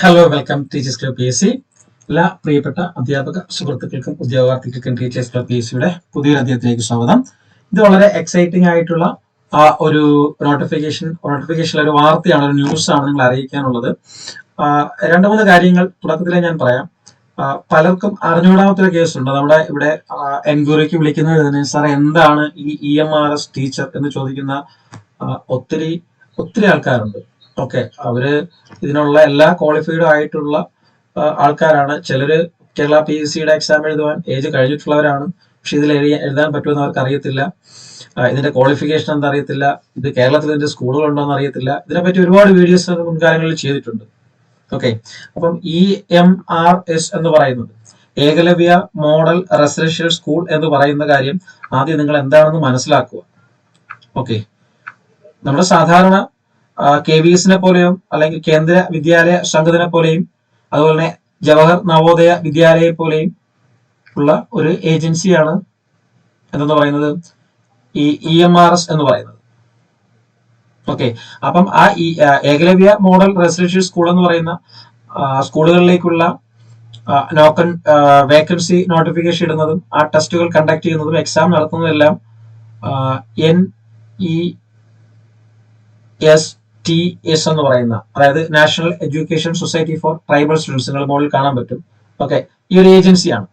Hello welcome teachers club P S C. എല്ലാ പ്രിയപ്പെട്ട അധ്യാപക സുഹൃത്തുക്കൾക്കും ഉദ്യോഗാർത്ഥികൾക്കും ടീച്ചേഴ്സ് ക്ലബ് പി എസ് സിയുടെ പുതിയൊരു അധ്യായത്തിലേക്ക് സ്വാഗതം. ഇത് വളരെ എക്സൈറ്റിംഗ് ആയിട്ടുള്ള ഒരു നോട്ടിഫിക്കേഷൻ ഒരു വാർത്തയാണ്, ഒരു ന്യൂസ് ആണ് നിങ്ങൾ അറിയിക്കാനുള്ളത്. രണ്ട് മൂന്ന് കാര്യങ്ങൾ തുടക്കത്തിലേ ഞാൻ പറയാം. പലർക്കും അറിഞ്ഞുകൂടാത്തൊരു കേസുണ്ട്. നമ്മുടെ ഇവിടെ എൻക്വയറിക്ക് വിളിക്കുന്നത് സാർ എന്താണ് ഈ EMRS ടീച്ചർ എന്ന് ചോദിക്കുന്ന ഒത്തിരി ആൾക്കാരുണ്ട്. ഓക്കെ, അവര് ഇതിനുള്ള എല്ലാ ക്വാളിഫൈഡും ആയിട്ടുള്ള ആൾക്കാരാണ്. ചിലര് കേരള PSCയുടെ എക്സാം എഴുതുവാൻ ഏജ് കഴിഞ്ഞിട്ടുള്ളവരാണ്. പക്ഷെ ഇതിൽ എഴുതാൻ പറ്റുമെന്ന് അവർക്ക് അറിയത്തില്ല. ഇതിന്റെ ക്വാളിഫിക്കേഷൻ എന്താ അറിയത്തില്ല. ഇത് കേരളത്തിൽ ഇതിന്റെ സ്കൂളുകൾ ഉണ്ടോ എന്ന് അറിയത്തില്ല. ഇതിനെപ്പറ്റി ഒരുപാട് വീഡിയോസ് മുൻകാലങ്ങളിൽ ചെയ്തിട്ടുണ്ട്. ഓക്കെ, അപ്പം EMRS എന്ന് പറയുന്നത് ഏകലവ്യ മോഡൽ റെസിഡൻഷ്യൽ സ്കൂൾ എന്ന് പറയുന്ന കാര്യം ആദ്യം നിങ്ങൾ എന്താണെന്ന് മനസ്സിലാക്കുക. ഓക്കെ, നമ്മുടെ സാധാരണ KVSനെ പോലെയും അല്ലെങ്കിൽ കേന്ദ്ര വിദ്യാലയ സംഘത്തിനെ പോലെയും അതുപോലെ തന്നെ ജവഹർ നവോദയ വിദ്യാലയെ പോലെയും ഉള്ള ഒരു ഏജൻസിയാണ് എന്തെന്ന് പറയുന്നത് ഈ EMRS എന്ന് പറയുന്നത്. ഓക്കെ, അപ്പം ഏകലവ്യ മോഡൽ റെസിഡൻഷ്യൽ സ്കൂൾ എന്ന് പറയുന്ന സ്കൂളുകളിലേക്കുള്ള വേക്കൻസി നോട്ടിഫിക്കേഷൻ ഇടുന്നതും ആ ടെസ്റ്റുകൾ കണ്ടക്ട് ചെയ്യുന്നതും എക്സാം നടത്തുന്നതെല്ലാം NESTS എന്ന് പറയുന്ന, അതായത് national education society for tribal students, നിങ്ങൾ മുകളിൽ കാണാൻ പറ്റും. ഓക്കെ, ഈ ഒരു ഏജൻസിയാണ്.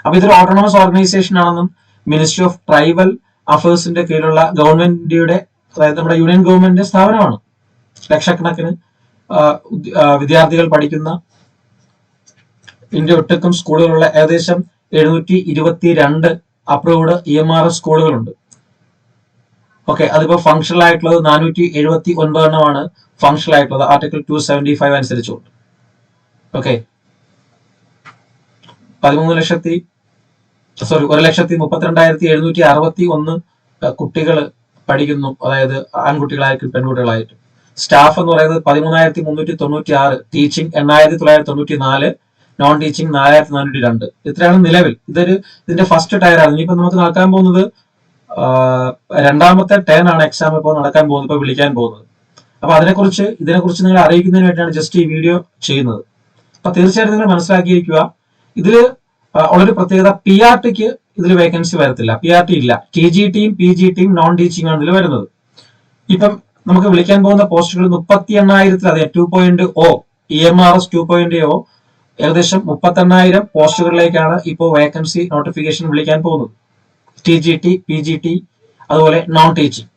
അപ്പൊ ഇതൊരു ഓട്ടോണമസ് ഓർഗനൈസേഷൻ ആണെന്നും മിനിസ്ട്രി ഓഫ് ട്രൈബൽ അഫയേഴ്സിന്റെ കീഴിലുള്ള ഗവൺമെന്റിന്റെ, അതായത് നമ്മുടെ യൂണിയൻ ഗവൺമെന്റിന്റെ സ്ഥാപനമാണ്. ലക്ഷക്കണക്കിന് വിദ്യാർത്ഥികൾ പഠിക്കുന്ന ഇന്ത്യ ഒട്ടുക്കും സ്കൂളുകളുള്ള ഏകദേശം 722 അപ്രൂവ്ഡ് EMRS സ്കൂളുകളുണ്ട്. ഓക്കെ, അതിപ്പോ ഫംഗ്ഷണൽ ആയിട്ടുള്ളത് 479 എണ്ണമാണ് ഫംഗ്ഷണൽ ആയിട്ടുള്ളത് ആർട്ടിക്കിൾ 275 അനുസരിച്ചുകൊണ്ട്. ഓക്കെ, 1,32,761 കുട്ടികൾ പഠിക്കുന്നു, അതായത് ആൺകുട്ടികളായിട്ടും പെൺകുട്ടികളായിട്ടും. സ്റ്റാഫ് എന്ന് പറയുന്നത് 13,396, ടീച്ചിങ് 8,994, നോൺ ടീച്ചിങ് 4,402. ഇത്രയാണ് നിലവിൽ. ഇതിന്റെ ഫസ്റ്റ് ടയർ ആണ്. ഇനിയിപ്പോ നമുക്ക് നടക്കാൻ പോകുന്നത് രണ്ടാമത്തെ ടേൺ ആണ്. എക്സാം ഇപ്പോൾ നടക്കാൻ പോകുന്നത്, ഇപ്പൊ വിളിക്കാൻ പോകുന്നത്. അപ്പൊ ഇതിനെക്കുറിച്ച് നിങ്ങളെ അറിയിക്കുന്നതിന് വേണ്ടിയാണ് ജസ്റ്റ് ഈ വീഡിയോ ചെയ്യുന്നത്. അപ്പൊ തീർച്ചയായിട്ടും നിങ്ങൾ മനസ്സിലാക്കിയിരിക്കുക, ഇതില് ഉള്ളൊരു പ്രത്യേകത, PRTക്ക് ഇതിൽ വേക്കൻസി വരത്തില്ല. PRT ഇല്ല. TGTയും PGTയും നോൺ ടീച്ചിങ് ആണ് ഇതിൽ വരുന്നത്. ഇപ്പം നമുക്ക് വിളിക്കാൻ പോകുന്ന പോസ്റ്റുകൾ 38,000 2.0 EMRS 2.0 ഏകദേശം 38,000 പോസ്റ്റുകളിലേക്കാണ് ഇപ്പോൾ വേക്കൻസി നോട്ടിഫിക്കേഷൻ വിളിക്കാൻ പോകുന്നത്. TGT, PGT, അതുപോലെ നോൺ ടീച്ചിങ്.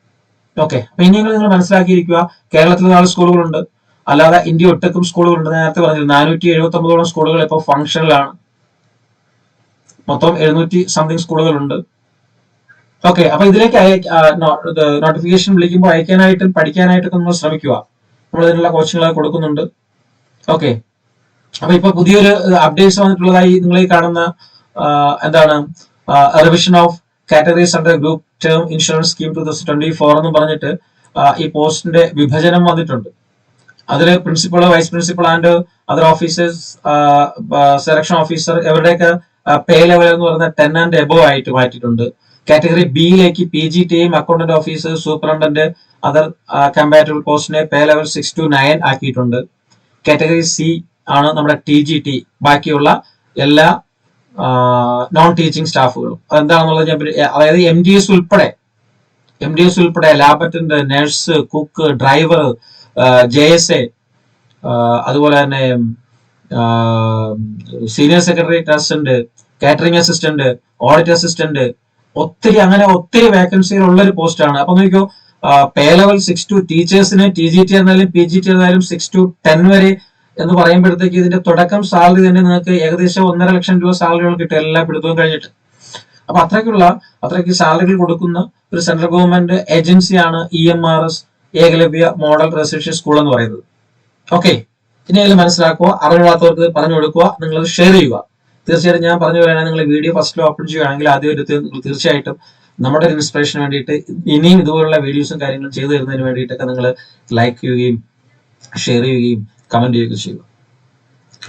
ഓക്കെ, അപ്പൊ ഇനി നിങ്ങൾ മനസ്സിലാക്കിയിരിക്കുക, കേരളത്തിൽ 4 സ്കൂളുകളുണ്ട്, അല്ലാതെ ഇന്ത്യ ഒട്ടുക്കും സ്കൂളുകളുണ്ട്. നേരത്തെ പറഞ്ഞില്ല, 479 സ്കൂളുകൾ ഇപ്പോൾ ഫംഗ്ഷനിലാണ്. മൊത്തം 700 സംതിങ് സ്കൂളുകളുണ്ട്. ഓക്കെ, അപ്പൊ ഇതിലേക്ക് നോട്ടിഫിക്കേഷൻ വിളിക്കുമ്പോൾ അയക്കാനായിട്ടും പഠിക്കാനായിട്ടൊക്കെ നമ്മൾ ശ്രമിക്കുക. നമ്മൾ ഇതിനുള്ള കോച്ചിങ്ങുകൾ കൊടുക്കുന്നുണ്ട്. ഓക്കെ, അപ്പൊ ഇപ്പൊ പുതിയൊരു അപ്ഡേറ്റ്സ് വന്നിട്ടുള്ളതായി നിങ്ങൾ ഈ കാണുന്ന എന്താണ് revision of categories under group term insurance scheme 2024 എന്ന് പറഞ്ഞിട്ട് ഈ പോസ്റ്റിന്റെ വിഭജനം വന്നിട്ടുണ്ട്. അതില് principal, vice principal and other officers, selection officer, ഇവരുടെയൊക്കെ പേ ലെവൽ എന്ന് പറയുന്നത് 10 and above ആയിട്ട് മാറ്റിയിട്ടുണ്ട്. കാറ്റഗറി ബിയിലേക്ക് PGTയും accountant officer, superintendent, other compatible പോസ്റ്റിനെ പേ ലെവൽ 6 to 9 ആക്കിയിട്ടുണ്ട്. കാറ്റഗറി C ആണ് നമ്മുടെ TGT. ബാക്കിയുള്ള എല്ലാ നോൺ ടീച്ചിങ് സ്റ്റാഫുകളും അതെന്താണെന്നുള്ളത് ഞാൻ, അതായത് MDS ഉൾപ്പെടെ lab attendant, nurse, cook, driver, JSA, അതുപോലെ തന്നെ senior secretary assistant, catering assistant, audit assistant, ഒത്തിരി വേക്കൻസികൾ ഉള്ള ഒരു പോസ്റ്റാണ്. അപ്പൊ നോക്കിയോ, പേ ലെവൽ 6 to ടീച്ചേഴ്സിന് TGT എന്നാലും PGT എന്നാലും 6 to 10 വരെ എന്ന് പറയുമ്പോഴത്തേക്ക് ഇതിന്റെ തുടക്കം സാലറി തന്നെ നിങ്ങൾക്ക് ഏകദേശം 1.5 ലക്ഷം രൂപ സാലറികൾ കിട്ടും, എല്ലാ പിടുത്തവും കഴിഞ്ഞിട്ട്. അപ്പൊ അത്രയ്ക്ക് സാലറികൾ കൊടുക്കുന്ന ഒരു സെൻട്രൽ ഗവൺമെന്റ് ഏജൻസിയാണ് EMRS Eklavya model residential school എന്ന് പറയുന്നത്. ഓക്കെ, ഇനിയെങ്കിലും മനസ്സിലാക്കുക, അറിവില്ലാത്തവർക്ക് പറഞ്ഞു കൊടുക്കുക, നിങ്ങൾ ഷെയർ ചെയ്യുക. തീർച്ചയായിട്ടും ഞാൻ പറഞ്ഞു പറയുകയാണെങ്കിൽ നിങ്ങൾ വീഡിയോ ഫസ്റ്റിൽ ഓപ്പൺ ചെയ്യുകയാണെങ്കിൽ ആദ്യം നിങ്ങൾ തീർച്ചയായിട്ടും നമ്മുടെ ഒരു ഇൻസ്പിറേഷന് വേണ്ടിയിട്ട് ഇനിയും ഇതുപോലുള്ള വീഡിയോസും കാര്യങ്ങളും ചെയ്തു തരുന്നതിന് വേണ്ടിയിട്ടൊക്കെ നിങ്ങൾ ലൈക്ക് ചെയ്യുകയും ഷെയർ ചെയ്യുകയും കമന്റ് ചെയ്യുകയും ചെയ്യുക.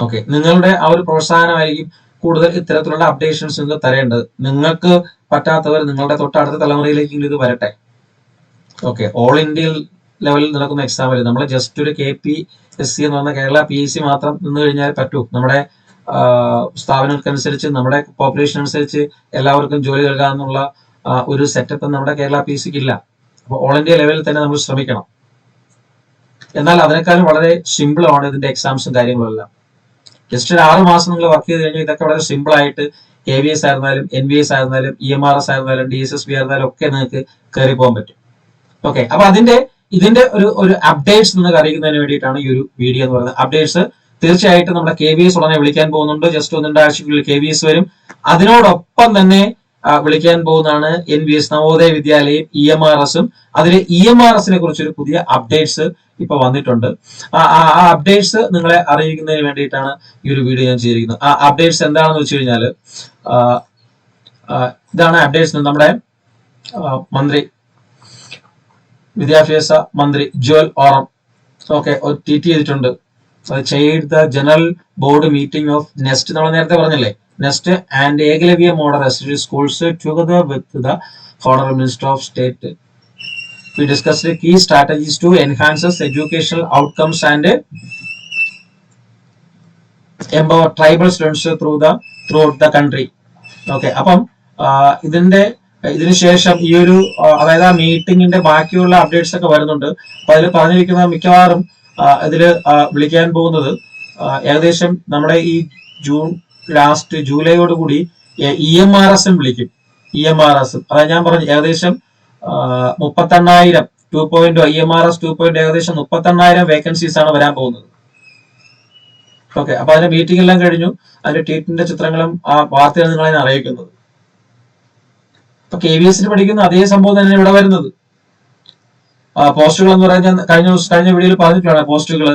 ഓക്കെ, നിങ്ങളുടെ ആ ഒരു പ്രോത്സാഹനമായിരിക്കും കൂടുതൽ ഇത്തരത്തിലുള്ള അപ്ഡേഷൻസ് നിങ്ങൾക്ക് തരേണ്ടത്. നിങ്ങൾക്ക് പറ്റാത്തവർ നിങ്ങളുടെ തൊട്ടടുത്ത തലമുറയിലേക്കെങ്കിലും ഇത് വരട്ടെ. ഓക്കെ, ഓൾ ഇന്ത്യയിൽ ലെവലിൽ നടക്കുന്ന എക്സാമിൽ നമ്മൾ ജസ്റ്റ് ഒരു KPSC എന്ന് പറഞ്ഞ കേരള PSC മാത്രം നിന്ന് കഴിഞ്ഞാൽ പറ്റൂ? നമ്മുടെ സ്ഥാപനങ്ങൾക്കനുസരിച്ച്, നമ്മുടെ പോപ്പുലേഷൻ അനുസരിച്ച് എല്ലാവർക്കും ജോലി നൽകാമെന്നുള്ള ഒരു സെറ്റപ്പ് നമ്മുടെ കേരള PSCക്ക് ഇല്ല. അപ്പോൾ ഓൾ ഇന്ത്യ ലെവലിൽ തന്നെ നമ്മൾ ശ്രമിക്കണം. എന്നാൽ അതിനേക്കാളും വളരെ സിമ്പിൾ ആണ് ഇതിന്റെ എക്സാംസും കാര്യങ്ങളും എല്ലാം. ജസ്റ്റ് ഒരു 6 മാസം നിങ്ങൾ വർക്ക് ചെയ്ത് കഴിഞ്ഞാൽ ഇതൊക്കെ വളരെ സിമ്പിൾ ആയിട്ട് KVS ആയിരുന്നാലും NVS ആയിരുന്നാലും EMRS ആയിരുന്നാലും DSSB ആയിരുന്നാലും ഒക്കെ നിങ്ങൾക്ക് കയറി പോകാൻ പറ്റും. ഓക്കെ, അപ്പൊ ഇതിന്റെ ഒരു അപ്ഡേറ്റ്സ് നിങ്ങൾക്ക് അറിയിക്കുന്നതിന് വേണ്ടിയിട്ടാണ് ഈ ഒരു വീഡിയോ എന്ന് പറയുന്നത്. അപ്ഡേറ്റ്സ് തീർച്ചയായിട്ടും നമ്മുടെ KVS ഉടനെ വിളിക്കാൻ പോകുന്നുണ്ട്. ജസ്റ്റ് 1-2 ആഴ്ചക്കുള്ളിൽ KVS വരും. അതിനോടൊപ്പം തന്നെ വിളിക്കാൻ പോകുന്നതാണ് NVS നവോദയ വിദ്യാലയം, EMRSഉം. അതിൽ EMRSനെ കുറിച്ചൊരു പുതിയ അപ്ഡേറ്റ്സ് ഇപ്പൊ വന്നിട്ടുണ്ട്. ആ അപ്ഡേറ്റ്സ് നിങ്ങളെ അറിയിക്കുന്നതിന് വേണ്ടിയിട്ടാണ് ഈ ഒരു വീഡിയോ ഞാൻ ചെയ്തിരിക്കുന്നത്. ആ അപ്ഡേറ്റ്സ് എന്താണെന്ന് വെച്ച് കഴിഞ്ഞാൽ ഇതാണ് അപ്ഡേറ്റ്സ്. നമ്മുടെ വിദ്യാഭ്യാസ മന്ത്രി ജുവൽ ഓറം ട്വീറ്റ് ചെയ്തിട്ടുണ്ട്. Chaired the general board meeting of NEST, നമ്മൾ നേരത്തെ പറഞ്ഞില്ലേ, NEST and Eklavya model residential schools together with the honourable minister of state. We discussed the key strategies to enhance educational outcomes and empower tribal students throughout the country. Okay, അപ്പം ഇതിനുശേഷം ഈ ഒരു അതായത് ആ മീറ്റിംഗിന്റെ ബാക്കിയുള്ള അപ്ഡേറ്റ്സ് ഒക്കെ വരുന്നുണ്ട്. അപ്പൊ അതിൽ പറഞ്ഞിരിക്കുന്ന മിക്കവാറും ഇതില് വിളിക്കാൻ പോകുന്നത് ഏകദേശം നമ്മുടെ ഈ ജൂൺ ലാസ്റ്റ് ജൂലൈയോട് കൂടി EMRSഉം വിളിക്കും. EMRSഉം അതായത് ഞാൻ പറഞ്ഞു ഏകദേശം 38,000 2.0 EMRS 2.0 ഏകദേശം 38,000 വേക്കൻസീസ് ആണ് വരാൻ പോകുന്നത്. ഓക്കെ, അപ്പൊ അതിന്റെ മീറ്റിംഗ് എല്ലാം കഴിഞ്ഞു. അതിന്റെ ട്വീറ്റിന്റെ ചിത്രങ്ങളും ആ വാർത്തയാണ് നിങ്ങളെ അറിയിക്കുന്നത്. അപ്പൊ KVSന് പഠിക്കുന്ന അതേ സംഭവം തന്നെ ഇവിടെ വരുന്നത്. പോസ്റ്റുകൾ എന്ന് പറഞ്ഞാൽ കഴിഞ്ഞ വീഡിയോയിൽ പറഞ്ഞിട്ടുള്ളതാണ്. പോസ്റ്റുകൾ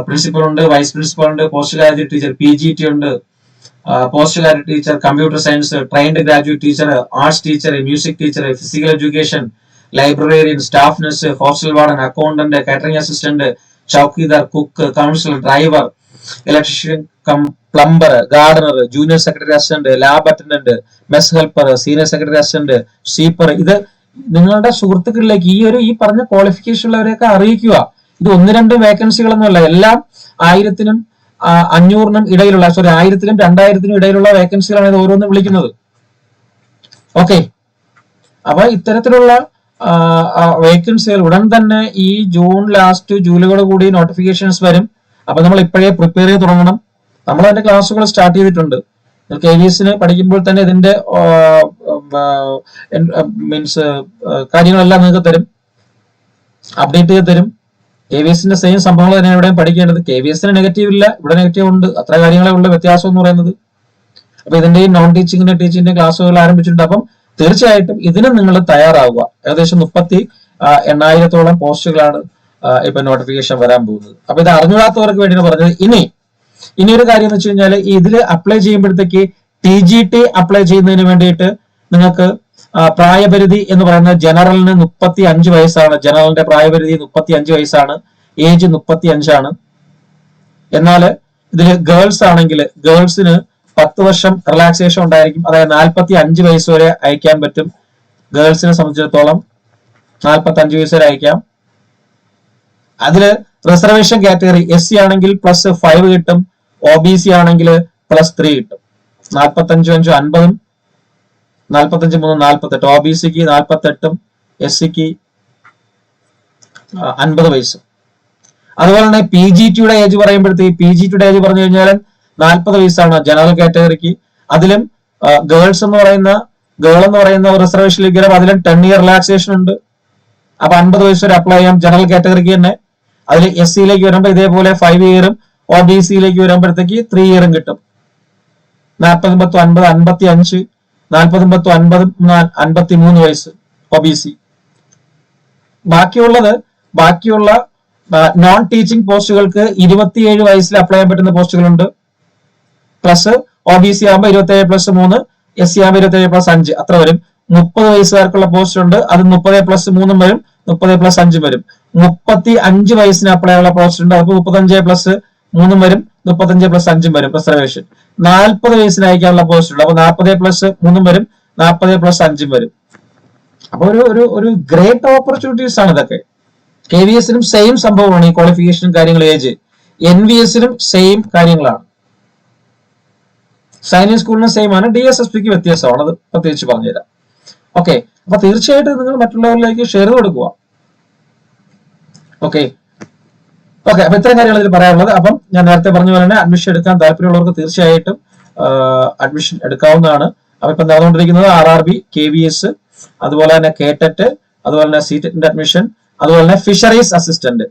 പ്രിൻസിപ്പൽ ഉണ്ട്, വൈസ് പ്രിൻസിപ്പൽ ഉണ്ട്, പോസ്റ്റ് ഗ്രാജുവേറ്റ് ടീച്ചർ PGT ഉണ്ട്, post graduate teacher, computer science, trained graduate teacher, arts teacher, music teacher, physical education, librarian, staff nurse, hostel warden, accountant, catering assistant, chowkidar, cook, counsellor, driver, electrician, plumber, gardener, junior secretary assistant, lab attendant, mess helper, senior secretary assistant, sweeper. ഇത് നിങ്ങളുടെ സുഹൃത്തുക്കളിലേക്ക് ഈ പറഞ്ഞ qualification ഉള്ളവരെയൊക്കെ അറിയിക്കുക. ഇത് 1-2 വേക്കൻസികളൊന്നുമല്ല, എല്ലാം 1000-നും 500-നും ഇടയിലുള്ള 1000-നും 2000-നും ഇടയിലുള്ള വേക്കൻസികളാണ് ഇത് ഓരോന്നും വിളിക്കുന്നത്. ഓക്കെ, അപ്പൊ ഇത്തരത്തിലുള്ള വേക്കൻസികൾ ഉടൻ തന്നെ ഈ ജൂൺ ലാസ്റ്റ് ജൂലൈയോട് കൂടി നോട്ടിഫിക്കേഷൻസ് വരും. അപ്പൊ നമ്മൾ ഇപ്പോഴേ പ്രിപ്പയർ ചെയ്ത് തുടങ്ങണം. നമ്മൾ അതിന്റെ ക്ലാസ്സുകൾ സ്റ്റാർട്ട് ചെയ്തിട്ടുണ്ട്. KVSന് പഠിക്കുമ്പോൾ തന്നെ ഇതിന്റെ മീൻസ് കാര്യങ്ങളെല്ലാം നിങ്ങൾക്ക് തരും, അപ്ഡേറ്റ് ചെയ്ത് തരും. KVSന്റെ സെയിം സംഭവങ്ങൾ തന്നെ ഇവിടെയും പഠിക്കേണ്ടത്. KVSന് നെഗറ്റീവ് ഇല്ല, ഇവിടെ നെഗറ്റീവ് ഉണ്ട്. അത്ര കാര്യങ്ങളെ ഉള്ള വ്യത്യാസം എന്ന് പറയുന്നത്. അപ്പൊ ഇതിന്റെ നോൺ ടീച്ചിങ്ങിന്റെ ടീച്ചിങ്ങിന്റെ ക്ലാസ്സുകൾ ആരംഭിച്ചിട്ടുണ്ട്. അപ്പം തീർച്ചയായിട്ടും ഇതിന് നിങ്ങൾ തയ്യാറാവുക. ഏകദേശം 38,000-ഓളം പോസ്റ്റുകളാണ് ഇപ്പൊ നോട്ടിഫിക്കേഷൻ വരാൻ പോകുന്നത്. അപ്പൊ ഇത് അറിഞ്ഞുകൂടാത്തവർക്ക് വേണ്ടിയാണ് പറഞ്ഞത്. ഇനി ഒരു കാര്യം എന്ന് വെച്ച് കഴിഞ്ഞാൽ ഇതില് അപ്ലൈ ചെയ്യുമ്പോഴത്തേക്ക് TGT അപ്ലൈ ചെയ്യുന്നതിന് വേണ്ടിയിട്ട് നിങ്ങൾക്ക് പ്രായപരിധി എന്ന് പറയുന്നത് ജനറലിന് 35 വയസ്സാണ്. ജനറലിന്റെ പ്രായപരിധി 35 വയസ്സാണ്. ഏജ് 35 ആണ്. എന്നാൽ ഇതിൽ ഗേൾസ് ആണെങ്കിൽ ഗേൾസിന് 10 വർഷം റിലാക്സേഷൻ ഉണ്ടായിരിക്കും. അതായത് 45 വയസ്സ് വരെ അയക്കാൻ പറ്റും. ഗേൾസിനെ സംബന്ധിച്ചിടത്തോളം 45 വയസ്സ് വരെ അയക്കാം. അതില് റിസർവേഷൻ കാറ്റഗറി SC ആണെങ്കിൽ +5 കിട്ടും, OBC ആണെങ്കിൽ +3 കിട്ടും. 45 5 50, 45 3 48, OBCക്ക് 48, SCക്ക് 50 വയസ്സ്. അതുപോലെ തന്നെ PGTയുടെ ഏജ് പറയുമ്പോഴത്തേക്ക് PGTയുടെ ഏജ് പറഞ്ഞു കഴിഞ്ഞാൽ 40 വയസ്സാണ് ജനറൽ കാറ്റഗറിക്ക്. അതിലും ഗേൾസ് എന്ന് പറയുന്ന റിസർവേഷനിലേക്ക് വരും. അതിലും 10 ഇയർ റിലാക്സേഷൻ ഉണ്ട്. അപ്പൊ 50 വയസ്സ് വരെ അപ്ലൈ ചെയ്യാം ജനറൽ കാറ്റഗറിക്ക് തന്നെ. അതിൽ SCയിലേക്ക് വരുമ്പോൾ ഇതേപോലെ 5 ഇയറും OBCയിലേക്ക് വരുമ്പോഴത്തേക്ക് 3 ഇയറും കിട്ടും. 40 10 50 55, 40 10 50 53 വയസ്സ് OBC. ബാക്കിയുള്ള നോൺ ടീച്ചിങ് പോസ്റ്റുകൾക്ക് 27 വയസ്സിൽ അപ്ലൈ ചെയ്യാൻ പറ്റുന്ന പോസ്റ്റുകളുണ്ട്. പ്ലസ് OBC ആകുമ്പോൾ 27+3, SC ആകുമ്പോൾ 27+5 അത്ര വരും. 30 വയസ്സുകാർക്കുള്ള പോസ്റ്റ് ഉണ്ട്. അത് 30+3 വരും, 30+5 വരും. 35 വയസ്സിന് അപ്ലൈ ഉള്ള പോസ്റ്റ് ഉണ്ട്. അപ്പോൾ 35+3 വരും, 35+5 വരും റിസർവേഷൻ. 40 വയസ്സിന് അയക്കാനുള്ള പോസ്റ്റ് ഉണ്ട്. അപ്പൊ 40+3 വരും, 40+5 വരും. അപ്പൊ ഒരു ഗ്രേറ്റ് ഓപ്പർച്യൂണിറ്റീസ് ആണ് ഇതൊക്കെ. KVS-നും സെയിം സംഭവമാണ് ഈ ക്വാളിഫിക്കേഷനും കാര്യങ്ങൾ ഏജ്. NVS-നും സെയിം കാര്യങ്ങളാണ്. സൈനിക് സ്കൂളിനും സെയിം ആണ്. DSSPക്ക് വ്യത്യാസമാണ്, അത് പ്രത്യേകിച്ച് പറഞ്ഞുതരാം. ഓക്കെ, അപ്പൊ തീർച്ചയായിട്ടും നിങ്ങൾ മറ്റുള്ളവരിലേക്ക് ഷെയർ കൊടുക്കുക. ഓക്കെ, അപ്പൊ ഇത്രയും കാര്യങ്ങൾ ഇതിൽ പറയാനുള്ളത്. അപ്പം ഞാൻ നേരത്തെ പറഞ്ഞ പോലെ തന്നെ അഡ്മിഷൻ എടുക്കാൻ താല്പര്യമുള്ളവർക്ക് തീർച്ചയായിട്ടും അഡ്മിഷൻ എടുക്കാവുന്നതാണ്. അപ്പൊ ഇപ്പൊ നടന്നുകൊണ്ടിരിക്കുന്നത് RRB, KVS, അതുപോലെ തന്നെ KTET, അതുപോലെ തന്നെ CTET അഡ്മിഷൻ, അതുപോലെ തന്നെ fisheries assistant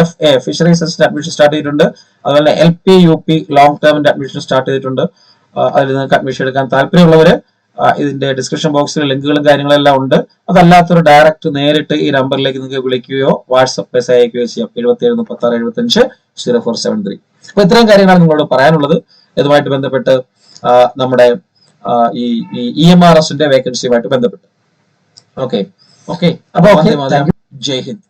FA fisheries assistant admission start ചെയ്തിട്ടുണ്ട്. അതുപോലെ LP UP ലോങ് ടേമിന്റെ അഡ്മിഷൻ സ്റ്റാർട്ട് ചെയ്തിട്ടുണ്ട്. അതിൽ നിങ്ങൾക്ക് അഡ്മിഷൻ എടുക്കാൻ താല്പര്യമുള്ളവര് ഇതിന്റെ ഡിസ്ക്രിപ്ഷൻ ബോക്സിൽ ലിങ്കുകളും കാര്യങ്ങളെല്ലാം ഉണ്ട്. അതല്ലാത്തൊരു ഡയറക്റ്റ് നേരിട്ട് ഈ നമ്പറിലേക്ക് നിങ്ങൾക്ക് വിളിക്കുകയോ വാട്സ്ആപ്പ് മെസ്സേജ് അയക്കുകയോ ചെയ്യാം. 7736750473. അപ്പൊ ഇത്രയും കാര്യങ്ങളാണ് നിങ്ങളോട് പറയാനുള്ളത്. ഇതുമായിട്ട് ബന്ധപ്പെട്ട് നമ്മുടെ ഈ EMRS വേക്കൻസിയുമായിട്ട് ബന്ധപ്പെട്ട്. ഓക്കെ, അപ്പൊ ജയ് ഹിന്ദ്.